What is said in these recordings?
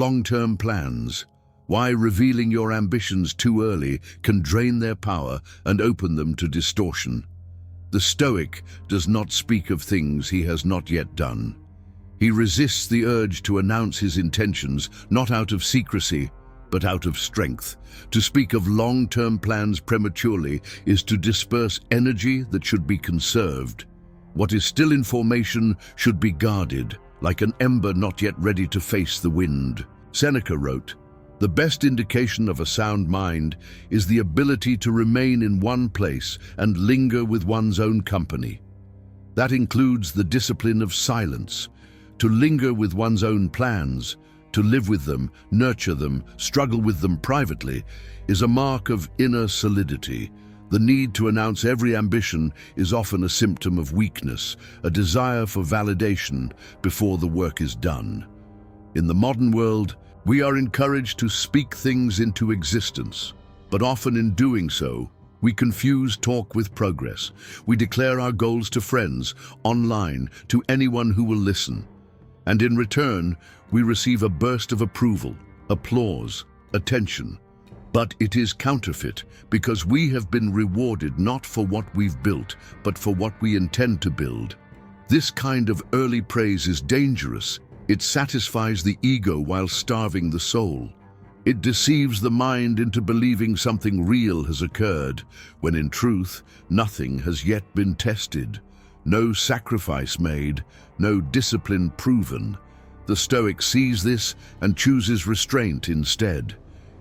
long-term plans, why revealing your ambitions too early can drain their power and open them to distortion. The Stoic does not speak of things he has not yet done. He resists the urge to announce his intentions, not out of secrecy, but out of strength. To speak of long-term plans prematurely is to disperse energy that should be conserved. What is still in formation should be guarded, like an ember not yet ready to face the wind. Seneca wrote, "The best indication of a sound mind is the ability to remain in one place and linger with one's own company. That includes the discipline of silence, to linger with one's own plans, to live with them, nurture them, struggle with them privately, is a mark of inner solidity. The need to announce every ambition is often a symptom of weakness, a desire for validation before the work is done. In the modern world, we are encouraged to speak things into existence, but often in doing so, we confuse talk with progress. We declare our goals to friends, online, to anyone who will listen. And in return, we receive a burst of approval, applause, attention. But it is counterfeit because we have been rewarded not for what we've built, but for what we intend to build. This kind of early praise is dangerous. It satisfies the ego while starving the soul. It deceives the mind into believing something real has occurred, when in truth, nothing has yet been tested. No sacrifice made, no discipline proven. The Stoic sees this and chooses restraint instead.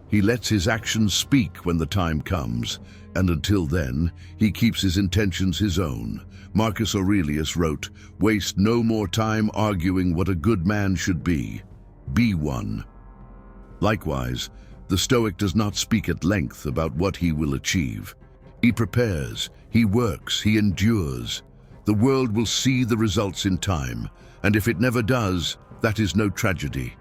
He lets his actions speak when the time comes, and until then, he keeps his intentions his own. Marcus Aurelius wrote, "Waste no more time arguing what a good man should be. Be one." Likewise, the Stoic does not speak at length about what he will achieve. He prepares, he works, he endures. The world will see the results in time, and if it never does, that is no tragedy,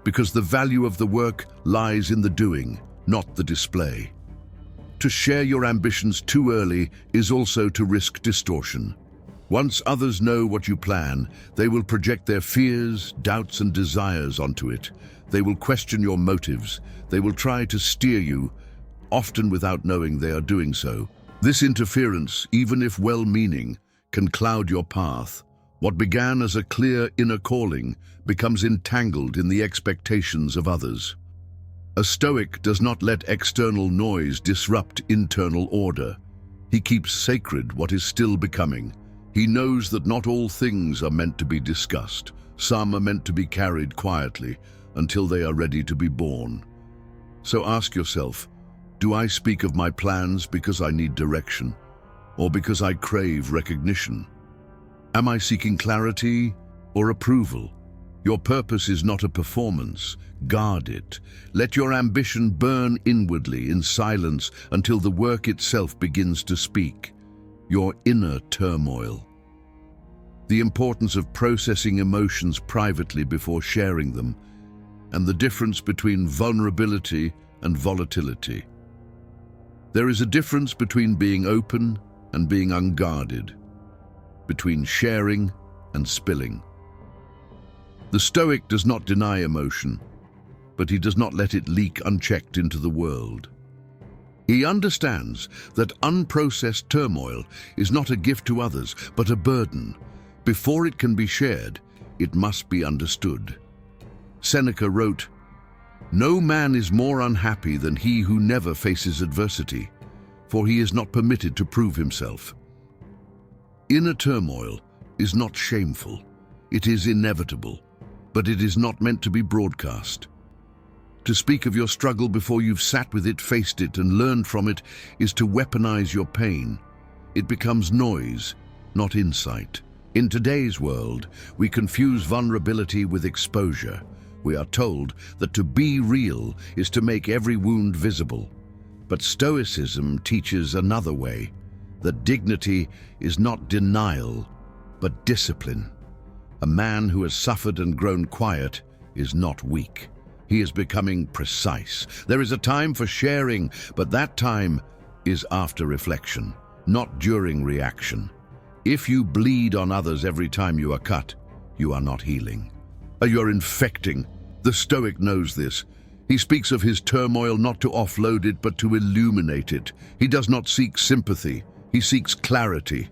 because the value of the work lies in the doing, not the display. To share your ambitions too early is also to risk distortion. Once others know what you plan, they will project their fears, doubts, and desires onto it. They will question your motives. They will try to steer you, often without knowing they are doing so. This interference, even if well-meaning, can cloud your path. What began as a clear inner calling becomes entangled in the expectations of others. A Stoic does not let external noise disrupt internal order. He keeps sacred what is still becoming. He knows that not all things are meant to be discussed. Some are meant to be carried quietly until they are ready to be born. So ask yourself, do I speak of my plans because I need direction, or because I crave recognition? Am I seeking clarity or approval? Your purpose is not a performance. Guard it. Let your ambition burn inwardly in silence until the work itself begins to speak. Your inner turmoil. The importance of processing emotions privately before sharing them, and the difference between vulnerability and volatility. There is a difference between being open and being unguarded, between sharing and spilling. The Stoic does not deny emotion, but he does not let it leak unchecked into the world. He understands that unprocessed turmoil is not a gift to others, but a burden. Before it can be shared, it must be understood. Seneca wrote, "No man is more unhappy than he who never faces adversity, for he is not permitted to prove himself." Inner turmoil is not shameful. It is inevitable, but it is not meant to be broadcast. To speak of your struggle before you've sat with it, faced it, and learned from it is to weaponize your pain. It becomes noise, not insight. In today's world, we confuse vulnerability with exposure. We are told that to be real is to make every wound visible. But Stoicism teaches another way, that dignity is not denial, but discipline. A man who has suffered and grown quiet is not weak. He is becoming precise. There is a time for sharing, but that time is after reflection, not during reaction. If you bleed on others every time you are cut, you are not healing. You are infecting. The Stoic knows this. He speaks of his turmoil not to offload it, but to illuminate it. He does not seek sympathy, he seeks clarity.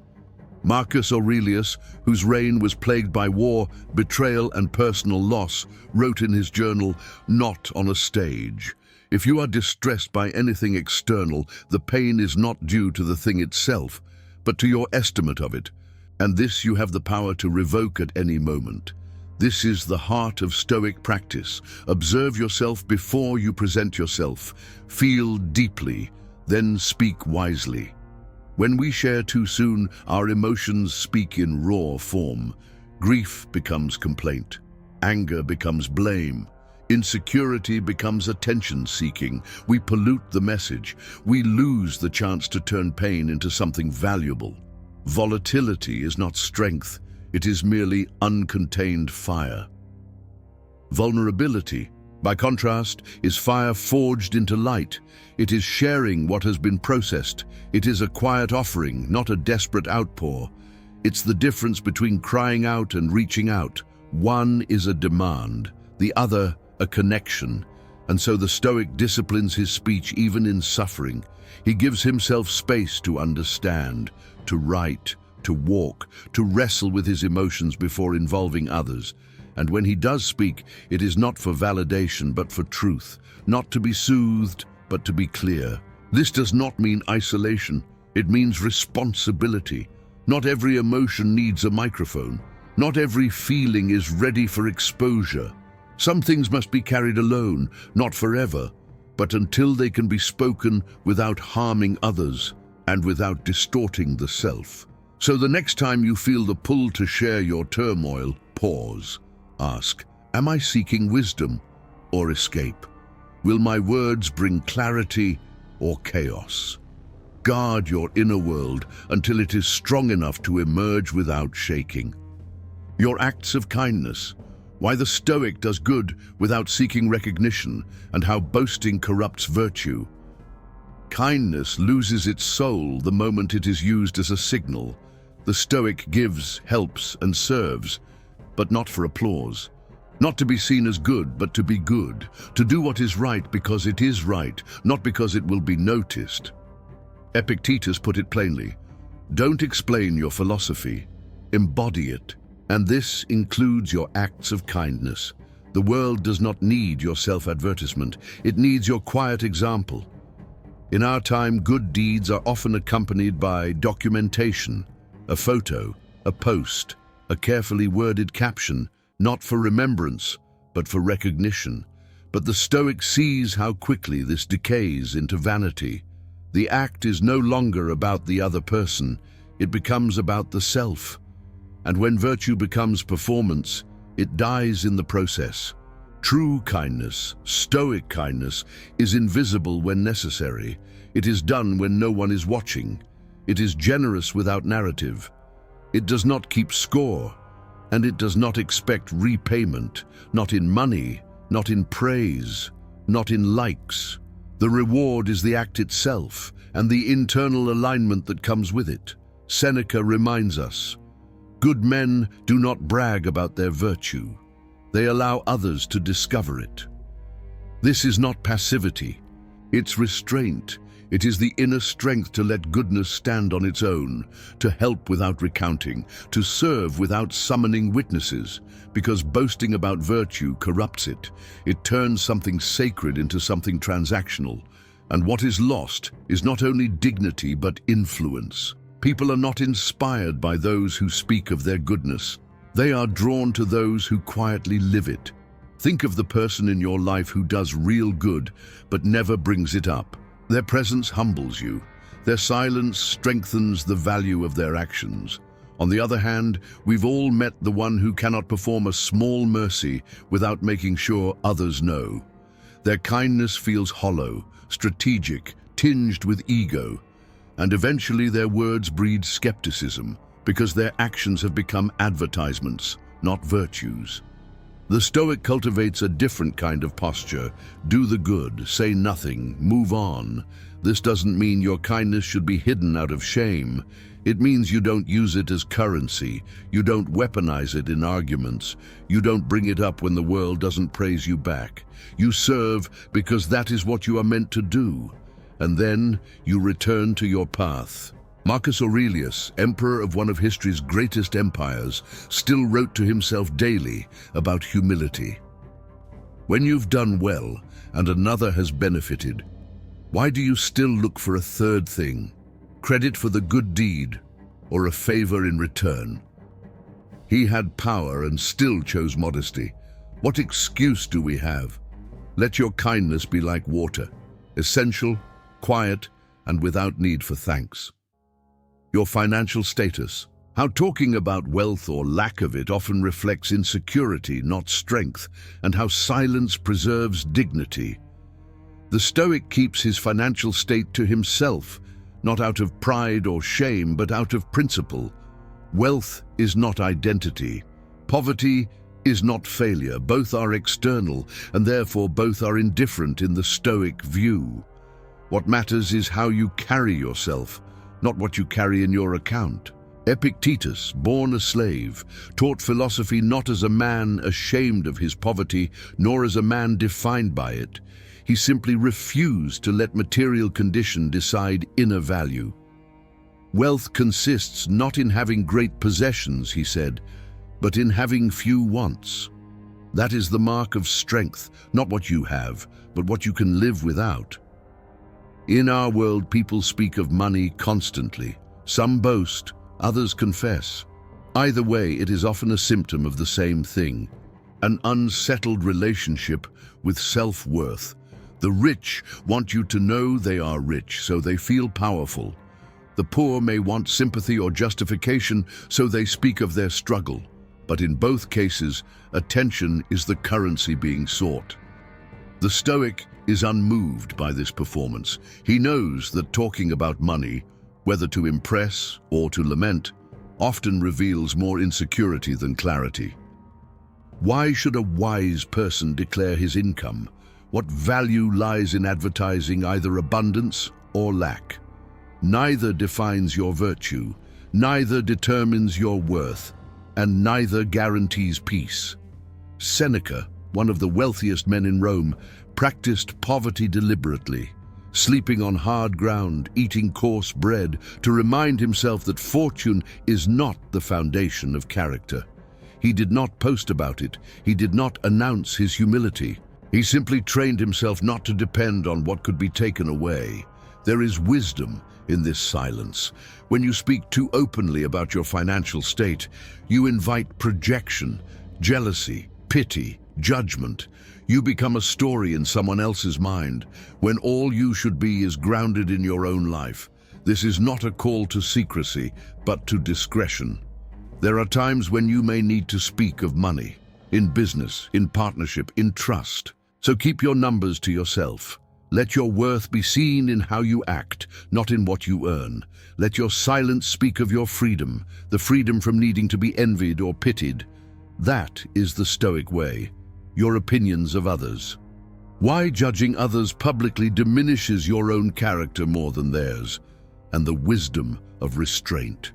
Marcus Aurelius, whose reign was plagued by war, betrayal, and personal loss, wrote in his journal, "Not on a stage." If you are distressed by anything external, the pain is not due to the thing itself, but to your estimate of it, and this you have the power to revoke at any moment. This is the heart of Stoic practice. Observe yourself before you present yourself. Feel deeply, then speak wisely. When we share too soon, our emotions speak in raw form. Grief becomes complaint. Anger becomes blame. Insecurity becomes attention-seeking. We pollute the message. We lose the chance to turn pain into something valuable. Volatility is not strength. It is merely uncontained fire. Vulnerability, by contrast, is fire forged into light. It is sharing what has been processed. It is a quiet offering, not a desperate outpour. It's the difference between crying out and reaching out. One is a demand, the other a connection. And so the Stoic disciplines his speech even in suffering. He gives himself space to understand, to write, to walk, to wrestle with his emotions before involving others. And when he does speak, it is not for validation but for truth, not to be soothed but to be clear. This does not mean isolation, it means responsibility. Not every emotion needs a microphone. Not every feeling is ready for exposure. Some things must be carried alone, not forever, but until they can be spoken without harming others and without distorting the self. So the next time you feel the pull to share your turmoil, pause. Ask, am I seeking wisdom or escape? Will my words bring clarity or chaos? Guard your inner world until it is strong enough to emerge without shaking. Your acts of kindness, why the Stoic does good without seeking recognition, and how boasting corrupts virtue. Kindness loses its soul the moment it is used as a signal. The Stoic gives, helps, and serves, but not for applause. Not to be seen as good, but to be good. To do what is right because it is right, not because it will be noticed. Epictetus put it plainly, don't explain your philosophy, embody it. And this includes your acts of kindness. The world does not need your self-advertisement. It needs your quiet example. In our time, good deeds are often accompanied by documentation, a photo, a post, a carefully worded caption, not for remembrance, but for recognition. But the Stoic sees how quickly this decays into vanity. The act is no longer about the other person. It becomes about the self. And when virtue becomes performance, it dies in the process. True kindness, Stoic kindness, is invisible when necessary. It is done when no one is watching. It is generous without narrative. It does not keep score, and it does not expect repayment, not in money, not in praise, not in likes. The reward is the act itself, and the internal alignment that comes with it. Seneca reminds us, good men do not brag about their virtue. They allow others to discover it. This is not passivity. It's restraint. It is the inner strength to let goodness stand on its own, to help without recounting, to serve without summoning witnesses, because boasting about virtue corrupts it. It turns something sacred into something transactional. And what is lost is not only dignity but influence. People are not inspired by those who speak of their goodness. They are drawn to those who quietly live it. Think of the person in your life who does real good but never brings it up. Their presence humbles you. Their silence strengthens the value of their actions. On the other hand, we've all met the one who cannot perform a small mercy without making sure others know. Their kindness feels hollow, strategic, tinged with ego. And eventually their words breed skepticism because their actions have become advertisements, not virtues. The Stoic cultivates a different kind of posture. Do the good, say nothing, move on. This doesn't mean your kindness should be hidden out of shame. It means you don't use it as currency, you don't weaponize it in arguments, you don't bring it up when the world doesn't praise you back. You serve because that is what you are meant to do, and then you return to your path. Marcus Aurelius, emperor of one of history's greatest empires, still wrote to himself daily about humility. When you've done well and another has benefited, why do you still look for a third thing? Credit for the good deed or a favor in return? He had power and still chose modesty. What excuse do we have? Let your kindness be like water, essential, quiet, and without need for thanks. Your financial status. How talking about wealth or lack of it often reflects insecurity, not strength, and how silence preserves dignity. The Stoic keeps his financial state to himself, not out of pride or shame, but out of principle. Wealth is not identity. Poverty is not failure. Both are external, and therefore both are indifferent in the Stoic view. What matters is how you carry yourself, not what you carry in your account. Epictetus, born a slave, taught philosophy not as a man ashamed of his poverty, nor as a man defined by it. He simply refused to let material condition decide inner value. Wealth consists not in having great possessions, he said, but in having few wants. That is the mark of strength, not what you have, but what you can live without. In our world, people speak of money constantly. Some boast, others confess. Either way, it is often a symptom of the same thing, an unsettled relationship with self-worth. The rich want you to know they are rich, so they feel powerful. The poor may want sympathy or justification, so they speak of their struggle. But in both cases, attention is the currency being sought. The Stoic is unmoved by this performance. He knows that talking about money, whether to impress or to lament, often reveals more insecurity than clarity. Why should a wise person declare his income? What value lies in advertising either abundance or lack? Neither defines your virtue, neither determines your worth, and neither guarantees peace. Seneca, one of the wealthiest men in Rome, practiced poverty deliberately, sleeping on hard ground, eating coarse bread, to remind himself that fortune is not the foundation of character. He did not post about it. He did not announce his humility. He simply trained himself not to depend on what could be taken away. There is wisdom in this silence. When you speak too openly about your financial state, you invite projection, jealousy, pity, judgment. You become a story in someone else's mind, when all you should be is grounded in your own life. This is not a call to secrecy, but to discretion. There are times when you may need to speak of money, in business, in partnership, in trust. So keep your numbers to yourself. Let your worth be seen in how you act, not in what you earn. Let your silence speak of your freedom, the freedom from needing to be envied or pitied. That is the Stoic way, your opinions of others. Why judging others publicly diminishes your own character more than theirs, and the wisdom of restraint.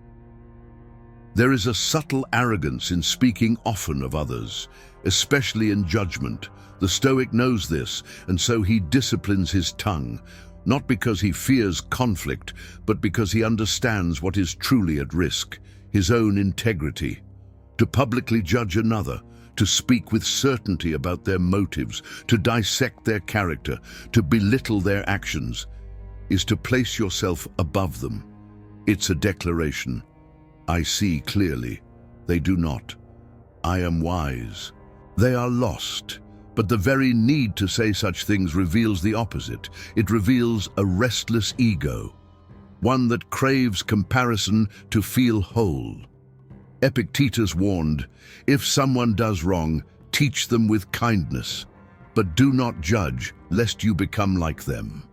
There is a subtle arrogance in speaking often of others, especially in judgment. The Stoic knows this, and so he disciplines his tongue, not because he fears conflict, but because he understands what is truly at risk, his own integrity. To publicly judge another, to speak with certainty about their motives, to dissect their character, to belittle their actions, is to place yourself above them. It's a declaration. I see clearly. They do not. I am wise. They are lost. But the very need to say such things reveals the opposite. It reveals a restless ego, one that craves comparison to feel whole. Epictetus warned, if someone does wrong, teach them with kindness, but do not judge, lest you become like them.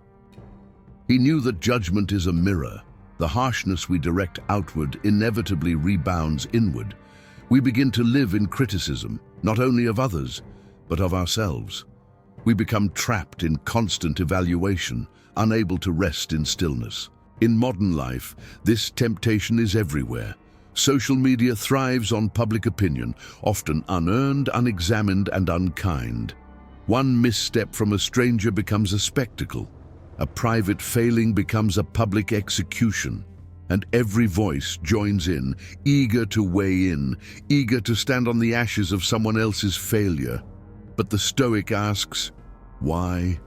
He knew that judgment is a mirror. The harshness we direct outward inevitably rebounds inward. We begin to live in criticism, not only of others, but of ourselves. We become trapped in constant evaluation, unable to rest in stillness. In modern life, this temptation is everywhere. Social media thrives on public opinion, often unearned, unexamined, and unkind. One misstep from a stranger becomes a spectacle. A private failing becomes a public execution. And every voice joins in, eager to weigh in, eager to stand on the ashes of someone else's failure. But the Stoic asks, why?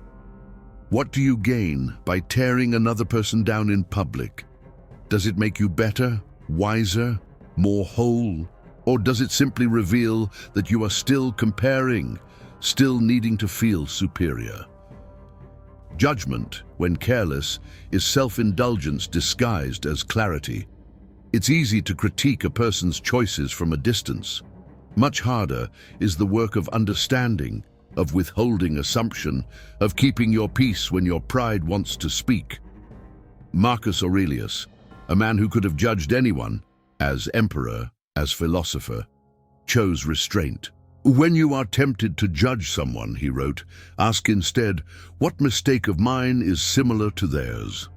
What do you gain by tearing another person down in public? Does it make you better, wiser, more whole? Or does it simply reveal that you are still comparing, still needing to feel superior? Judgment, when careless, is self-indulgence disguised as clarity. It's easy to critique a person's choices from a distance. Much harder is the work of understanding, of withholding assumption, of keeping your peace when your pride wants to speak. Marcus Aurelius, a man who could have judged anyone, as emperor, as philosopher, chose restraint. When you are tempted to judge someone, he wrote, ask instead, what mistake of mine is similar to theirs?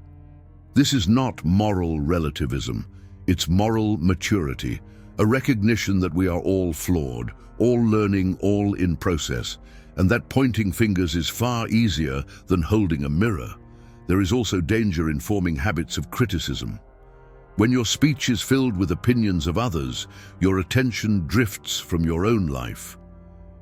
This is not moral relativism. It's moral maturity, a recognition that we are all flawed, all learning, all in process, and that pointing fingers is far easier than holding a mirror. There is also danger in forming habits of criticism. When your speech is filled with opinions of others, your attention drifts from your own life.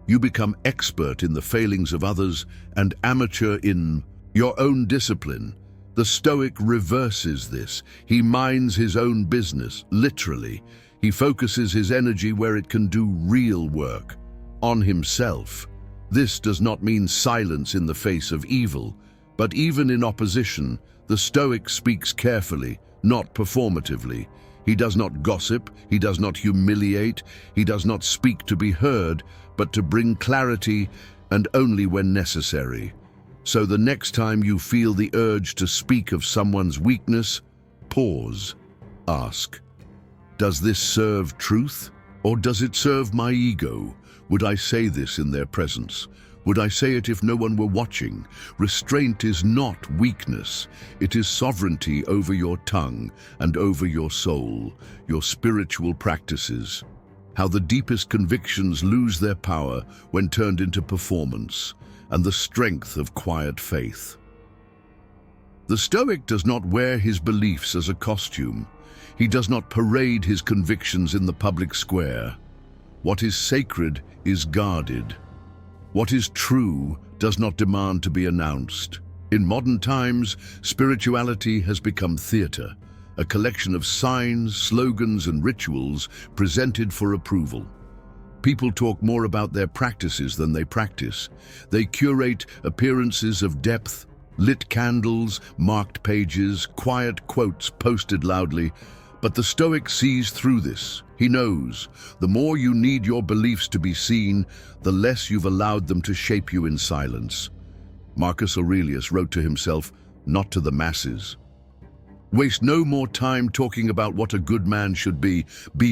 You become expert in the failings of others and amateur in your own discipline. The Stoic reverses this. He minds his own business, literally. He focuses his energy where it can do real work, on himself. This does not mean silence in the face of evil, but even in opposition, the Stoic speaks carefully, not performatively. He does not gossip, he does not humiliate, he does not speak to be heard, but to bring clarity, and only when necessary. So the next time you feel the urge to speak of someone's weakness, pause, ask, does this serve truth, or does it serve my ego? Would I say this in their presence? Would I say it if no one were watching? Restraint is not weakness. It is sovereignty over your tongue and over your soul, your spiritual practices. How the deepest convictions lose their power when turned into performance, and the strength of quiet faith. The Stoic does not wear his beliefs as a costume. He does not parade his convictions in the public square. What is sacred is guarded. What is true does not demand to be announced. In modern times, spirituality has become theater, a collection of signs, slogans, and rituals presented for approval. People talk more about their practices than they practice. They curate appearances of depth, lit candles, marked pages, quiet quotes posted loudly. But the Stoic sees through this. He knows, the more you need your beliefs to be seen, the less you've allowed them to shape you in silence. Marcus Aurelius wrote to himself, not to the masses. Waste no more time talking about what a good man should be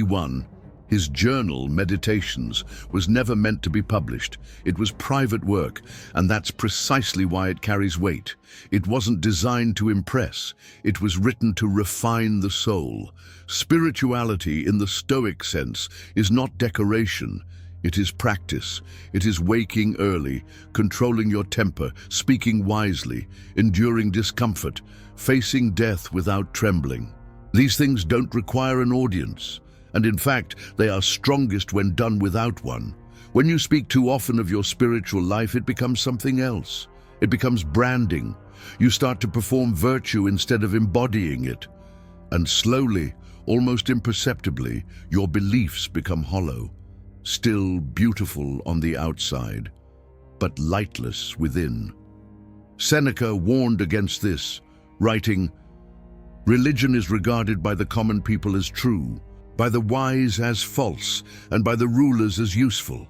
one. His journal, Meditations, was never meant to be published. It was private work, and that's precisely why it carries weight. It wasn't designed to impress. It was written to refine the soul. Spirituality, in the Stoic sense, is not decoration. It is practice. It is waking early, controlling your temper, speaking wisely, enduring discomfort, facing death without trembling. These things don't require an audience. And in fact, they are strongest when done without one. When you speak too often of your spiritual life, it becomes something else. It becomes branding. You start to perform virtue instead of embodying it. And slowly, almost imperceptibly, your beliefs become hollow, still beautiful on the outside, but lightless within. Seneca warned against this, writing, "Religion is regarded by the common people as true, by the wise as false, and by the rulers as useful."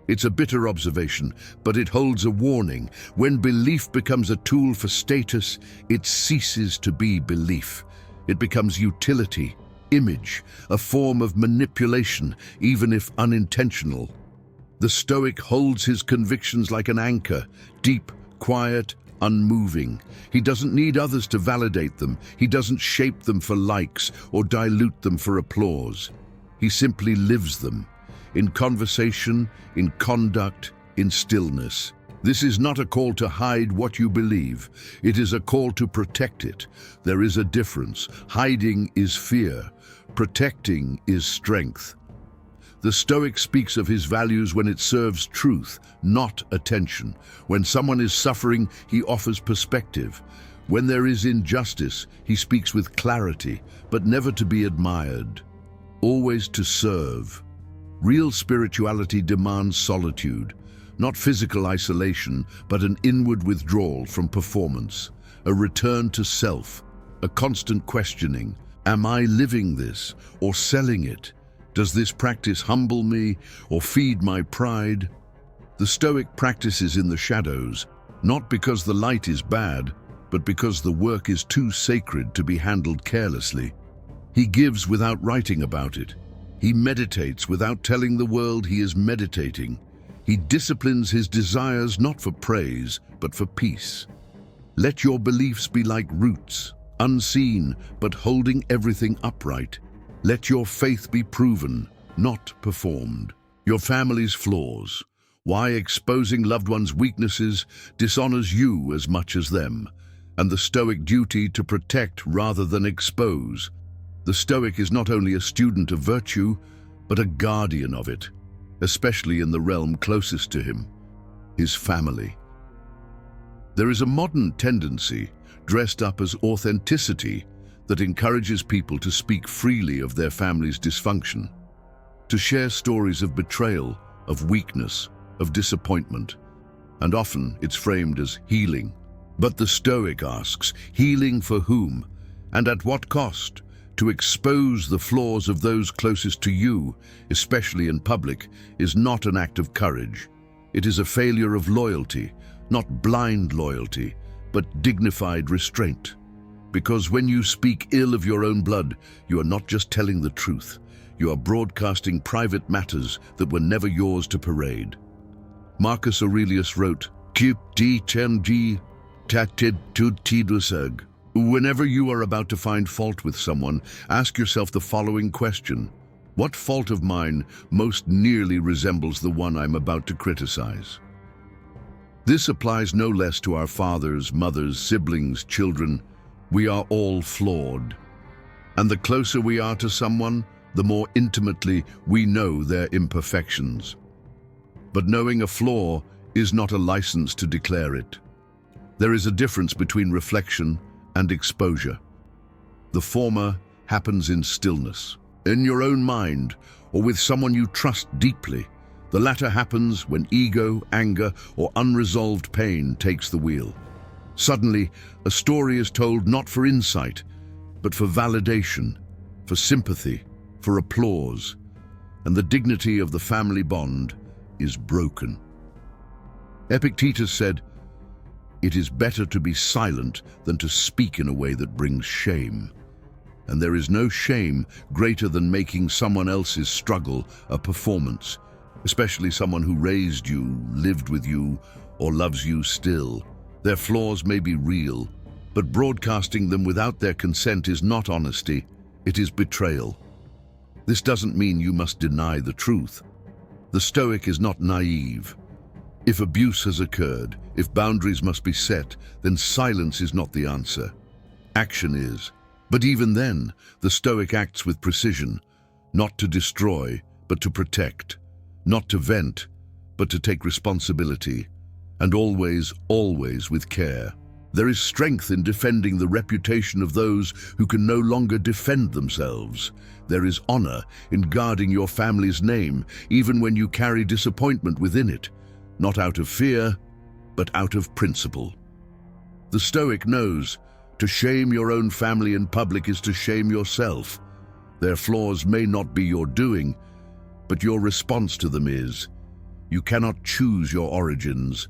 It's a bitter observation, but it holds a warning. When belief becomes a tool for status, it ceases to be belief. It becomes utility, image, a form of manipulation, even if unintentional. The Stoic holds his convictions like an anchor, deep, quiet, unmoving. He doesn't need others to validate them. He doesn't shape them for likes or dilute them for applause. He simply lives them, in conversation, in conduct, in stillness. This is not a call to hide what you believe. It is a call to protect it. There is a difference. Hiding is fear. Protecting is strength. The Stoic speaks of his values when it serves truth, not attention. When someone is suffering, he offers perspective. When there is injustice, he speaks with clarity, but never to be admired. Always to serve. Real spirituality demands solitude. Not physical isolation, but an inward withdrawal from performance, a return to self, a constant questioning. Am I living this or selling it? Does this practice humble me or feed my pride? The Stoic practices in the shadows, not because the light is bad, but because the work is too sacred to be handled carelessly. He gives without writing about it. He meditates without telling the world he is meditating. He disciplines his desires not for praise, but for peace. Let your beliefs be like roots, unseen, but holding everything upright. Let your faith be proven, not performed. Your family's flaws, why exposing loved ones' weaknesses dishonors you as much as them, and the Stoic duty to protect rather than expose. The Stoic is not only a student of virtue, but a guardian of it, especially in the realm closest to him, his family. There is a modern tendency, dressed up as authenticity, that encourages people to speak freely of their family's dysfunction, to share stories of betrayal, of weakness, of disappointment, and often it's framed as healing. But the Stoic asks, healing for whom, and at what cost? To expose the flaws of those closest to you, especially in public, is not an act of courage. It is a failure of loyalty, not blind loyalty, but dignified restraint. Because when you speak ill of your own blood, you are not just telling the truth. You are broadcasting private matters that were never yours to parade. Marcus Aurelius wrote, Whenever you are about to find fault with someone, ask yourself the following question. What fault of mine most nearly resembles the one I'm about to criticize? This applies no less to our fathers, mothers, siblings, children. We are all flawed. And the closer we are to someone, the more intimately we know their imperfections. But knowing a flaw is not a license to declare it. There is a difference between reflection and exposure. The former happens in stillness, in your own mind, or with someone you trust deeply. The latter happens when ego, anger, or unresolved pain takes the wheel. Suddenly, a story is told not for insight, but for validation, for sympathy, for applause, and the dignity of the family bond is broken. Epictetus said, "It is better to be silent than to speak in a way that brings shame." And there is no shame greater than making someone else's struggle a performance, especially someone who raised you, lived with you, or loves you still. Their flaws may be real, but broadcasting them without their consent is not honesty, it is betrayal. This doesn't mean you must deny the truth. The Stoic is not naive. If abuse has occurred, if boundaries must be set, then silence is not the answer. Action is. But even then, the Stoic acts with precision, not to destroy, but to protect, not to vent, but to take responsibility, and always, always with care. There is strength in defending the reputation of those who can no longer defend themselves. There is honor in guarding your family's name, even when you carry disappointment within it, not out of fear, but out of principle. The Stoic knows to shame your own family in public is to shame yourself. Their flaws may not be your doing, but your response to them is. You cannot choose your origins,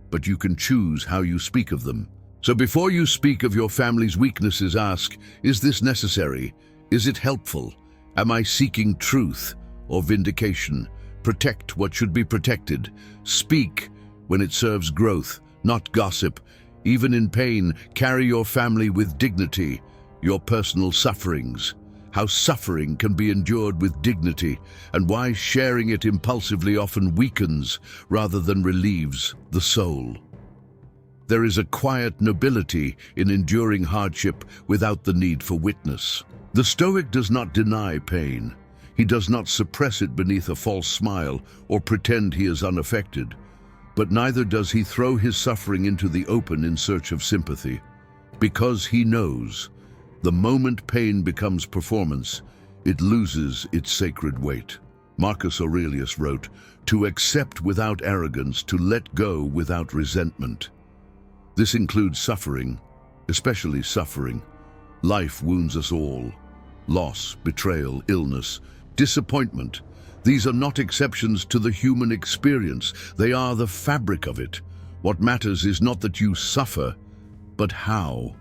but you can choose how you speak of them. So before you speak of your family's weaknesses, ask, is this necessary? Is it helpful? Am I seeking truth or vindication? Protect what should be protected. Speak when it serves growth, not gossip. Even in pain, carry your family with dignity, your personal sufferings, how suffering can be endured with dignity, and why sharing it impulsively often weakens rather than relieves the soul. There is a quiet nobility in enduring hardship without the need for witness. The Stoic does not deny pain. He does not suppress it beneath a false smile or pretend he is unaffected. But neither does he throw his suffering into the open in search of sympathy. Because he knows, the moment pain becomes performance, it loses its sacred weight. Marcus Aurelius wrote, "To accept without arrogance, to let go without resentment." This includes suffering, especially suffering. Life wounds us all. Loss, betrayal, illness, disappointment. These are not exceptions to the human experience. They are the fabric of it. What matters is not that you suffer, but how.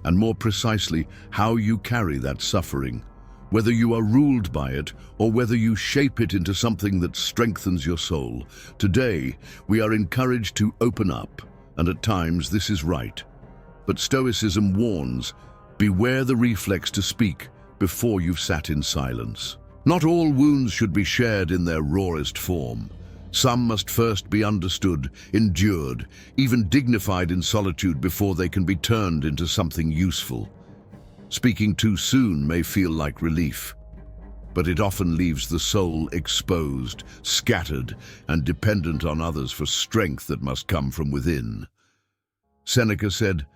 And more precisely, how you carry that suffering. Whether you are ruled by it or whether you shape it into something that strengthens your soul. Today, we are encouraged to open up, and at times this is right. But Stoicism warns, beware the reflex to speak before you've sat in silence. Not all wounds should be shared in their rawest form. Some must first be understood, endured, even dignified in solitude before they can be turned into something useful. Speaking too soon may feel like relief, but it often leaves the soul exposed, scattered, and dependent on others for strength that must come from within. Seneca said,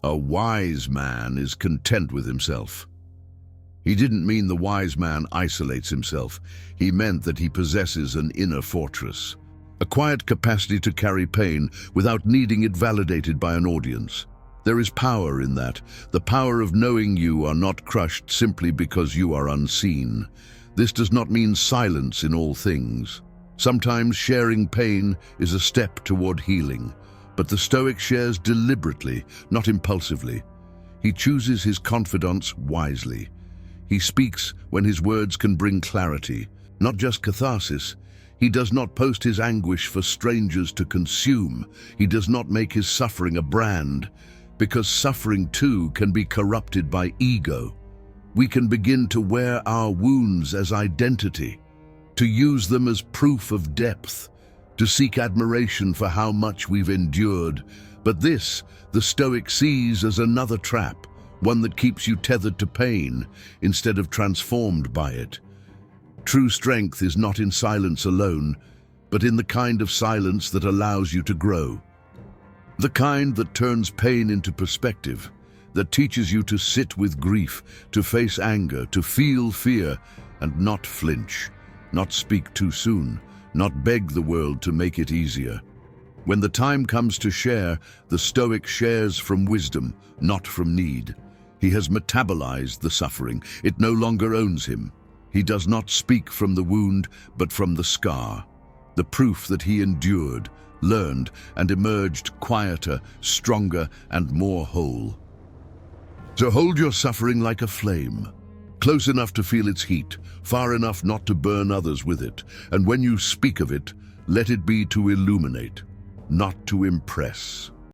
"A wise man is content with himself." He didn't mean the wise man isolates himself. He meant that he possesses an inner fortress, a quiet capacity to carry pain without needing it validated by an audience. There is power in that, the power of knowing you are not crushed simply because you are unseen. This does not mean silence in all things. Sometimes sharing pain is a step toward healing, but the Stoic shares deliberately, not impulsively. He chooses his confidants wisely. He speaks when his words can bring clarity, not just catharsis. He does not post his anguish for strangers to consume. He does not make his suffering a brand, because suffering too can be corrupted by ego. We can begin to wear our wounds as identity, to use them as proof of depth, to seek admiration for how much we've endured. But this, the Stoic sees as another trap, one that keeps you tethered to pain instead of transformed by it. True strength is not in silence alone, but in the kind of silence that allows you to grow. The kind that turns pain into perspective, that teaches you to sit with grief, to face anger, to feel fear, and not flinch, not speak too soon, not beg the world to make it easier. When the time comes to share, the Stoic shares from wisdom, not from need. He has metabolized the suffering. It no longer owns him. He does not speak from the wound, but from the scar. The proof that he endured, learned, and emerged quieter, stronger, and more whole. So hold your suffering like a flame, close enough to feel its heat, far enough not to burn others with it. And when you speak of it, let it be to illuminate, not to impress.